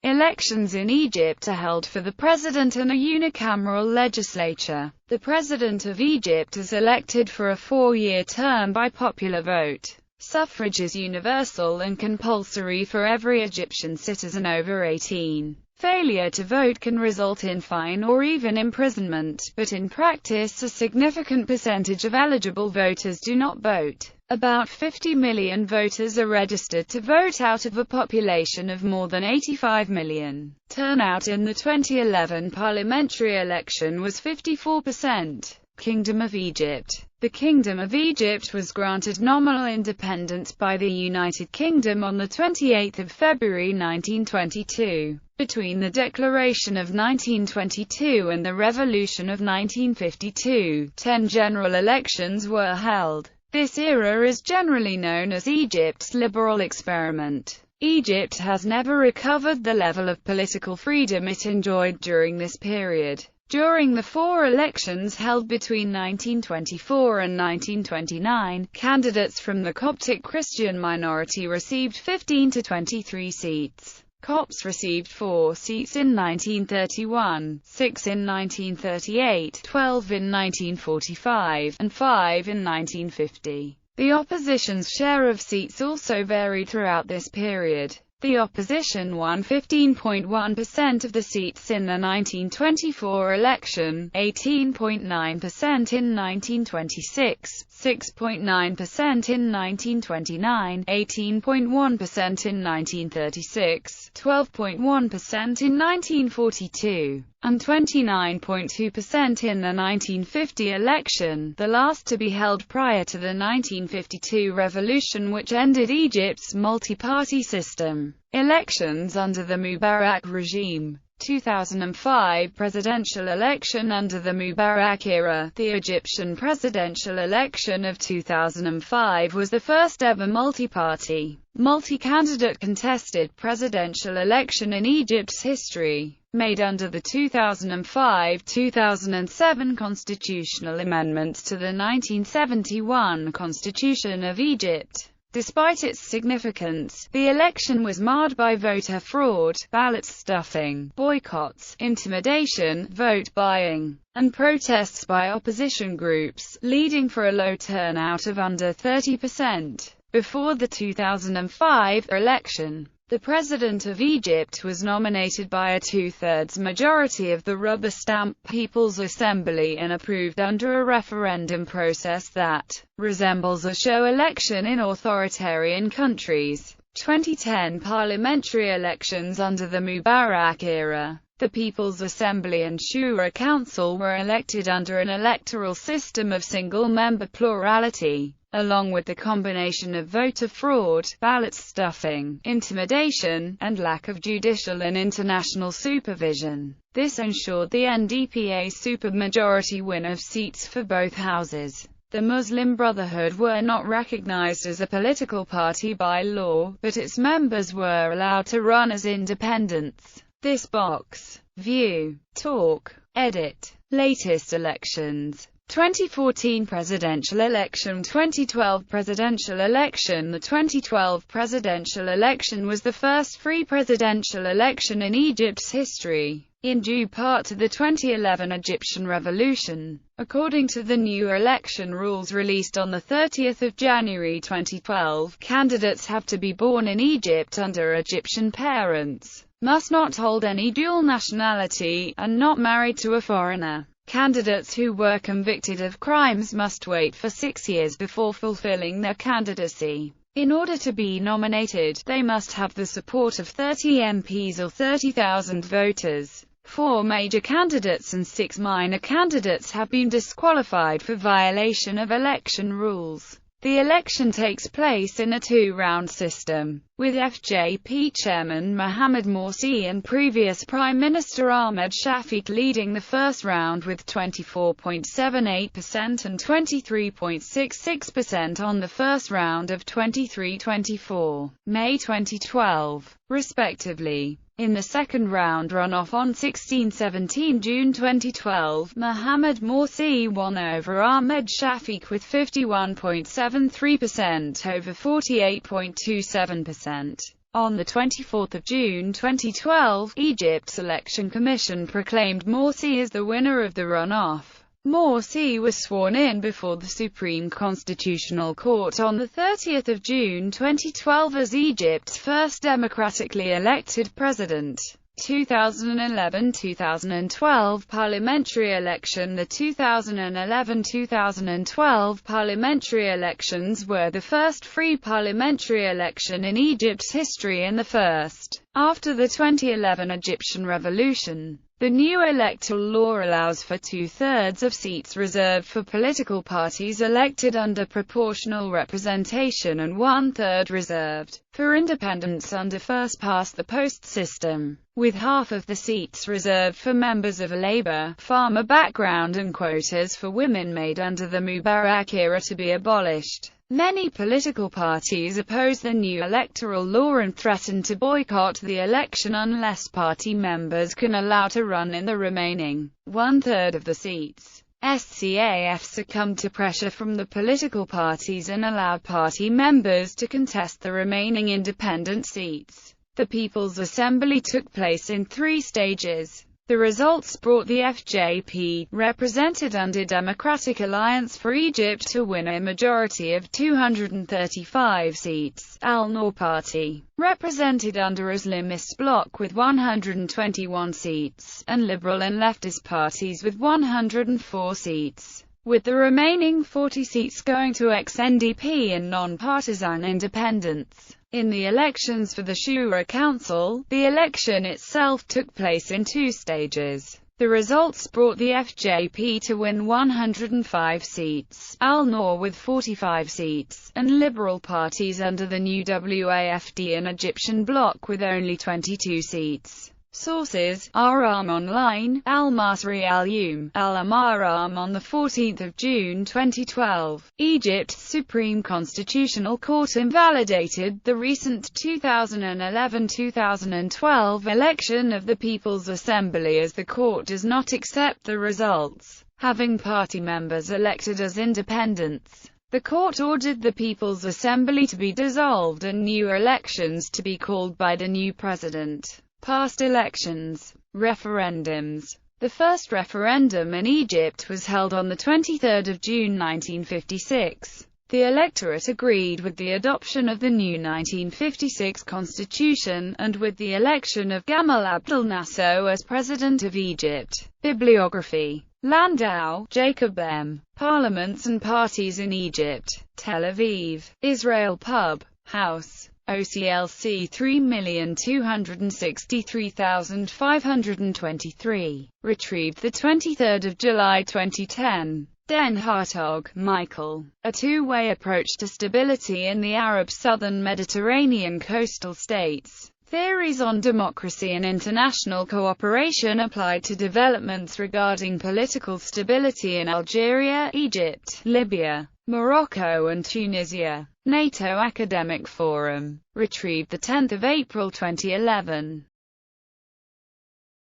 Elections in Egypt are held for the president and a unicameral legislature. The president of Egypt is elected for a 4-year term by popular vote. Suffrage is universal and compulsory for every Egyptian citizen over 18. Failure to vote can result in fine or even imprisonment, but in practice a significant percentage of eligible voters do not vote. About 50 million voters are registered to vote out of a population of more than 85 million. Turnout in the 2011 parliamentary election was 54%. Kingdom of Egypt. The Kingdom of Egypt was granted nominal independence by the United Kingdom on 28 February 1922. Between the Declaration of 1922 and the Revolution of 1952, 10 general elections were held. This era is generally known as Egypt's liberal experiment. Egypt has never recovered the level of political freedom it enjoyed during this period. During the 4 elections held between 1924 and 1929, candidates from the Coptic Christian minority received 15 to 23 seats. Copts received 4 seats in 1931, 6 in 1938, 12 in 1945, and 5 in 1950. The opposition's share of seats also varied throughout this period. The opposition won 15.1% of the seats in the 1924 election, 18.9% in 1926, 6.9% in 1929, 18.1% in 1936, 12.1% in 1942, and 29.2% in the 1950 election, the last to be held prior to the 1952 revolution which ended Egypt's multi-party system. Elections under the Mubarak regime. 2005 presidential election under the Mubarak era. The Egyptian presidential election of 2005 was the first ever multi-party, multi-candidate contested presidential election in Egypt's history, made under the 2005-2007 constitutional amendments to the 1971 Constitution of Egypt. Despite its significance, the election was marred by voter fraud, ballot stuffing, boycotts, intimidation, vote buying, and protests by opposition groups, leading for a low turnout of under 30%. Before the 2005 election, the President of Egypt was nominated by a 2/3 majority of the rubber-stamp People's Assembly and approved under a referendum process that resembles a show election in authoritarian countries. 2010 parliamentary elections under the Mubarak era. The People's Assembly and Shura Council were elected under an electoral system of single-member plurality, along with the combination of voter fraud, ballot stuffing, intimidation, and lack of judicial and international supervision. This ensured the NDP a supermajority win of seats for both houses. The Muslim Brotherhood were not recognized as a political party by law, but its members were allowed to run as independents. This box. View. Talk. Edit. Latest elections. 2014 presidential election. 2012 presidential election. The 2012 presidential election was the first free presidential election in Egypt's history, in due part to the 2011 Egyptian Revolution. According to the new election rules released on 30 January 2012, candidates have to be born in Egypt under Egyptian parents, must not hold any dual nationality, and not married to a foreigner. Candidates who were convicted of crimes must wait for 6 years before fulfilling their candidacy. In order to be nominated, they must have the support of 30 MPs or 30,000 voters. 4 major candidates and 6 minor candidates have been disqualified for violation of election rules. The election takes place in a 2-round system, with FJP chairman Mohamed Morsi and previous Prime Minister Ahmed Shafik leading the first round with 24.78% and 23.66% on the first round of 23-24, May 2012, respectively. In the second round runoff on 16-17 June 2012, Mohamed Morsi won over Ahmed Shafik with 51.73% over 48.27%. On 24 June 2012, Egypt's Election Commission proclaimed Morsi as the winner of the runoff. Morsi was sworn in before the Supreme Constitutional Court on 30 June 2012 as Egypt's first democratically elected president. 2011-2012 parliamentary election. The 2011-2012 parliamentary elections were the first free parliamentary election in Egypt's history and the first after the 2011 Egyptian revolution. The new electoral law allows for two-thirds of seats reserved for political parties elected under proportional representation and one-third reserved for independents under first-past-the-post system, with half of the seats reserved for members of a labor, farmer background, and quotas for women made under the Mubarak era to be abolished. Many political parties oppose the new electoral law and threaten to boycott the election unless party members can allow to run in the remaining one-third of the seats. SCAF succumbed to pressure from the political parties and allowed party members to contest the remaining independent seats. The People's Assembly took place in 3 stages. The results brought the FJP, represented under Democratic Alliance for Egypt, to win a majority of 235 seats. Al-Noor Party, represented under Islamist bloc with 121 seats, and Liberal and Leftist parties with 104 seats, with the remaining 40 seats going to ex-NDP and non-partisan independents. In the elections for the Shura Council, the election itself took place in 2 stages. The results brought the FJP to win 105 seats, Al-Noor with 45 seats, and Liberal parties under the new WAFD and Egyptian bloc with only 22 seats. Sources: Aram Online, Al-Masri Al-Yum, Al-Amaram. On 14 June 2012, Egypt's Supreme Constitutional Court invalidated the recent 2011-2012 election of the People's Assembly as the court does not accept the results, having party members elected as independents. The court ordered the People's Assembly to be dissolved and new elections to be called by the new president. Past elections. Referendums. The first referendum in Egypt was held on 23 June 1956. The electorate agreed with the adoption of the new 1956 constitution, and with the election of Gamal Abdel Nasser as President of Egypt. Bibliography. Landau, Jacob M. Parliaments and Parties in Egypt. Tel Aviv. Israel Pub. House. OCLC 3,263,523. Retrieved 23 July 2010. Den Hartog, Michael. A Two-Way Approach to Stability in the Arab Southern Mediterranean Coastal States. Theories on Democracy and International Cooperation Applied to Developments Regarding Political Stability in Algeria, Egypt, Libya, Morocco and Tunisia. NATO Academic Forum. Retrieved 10 April 2011.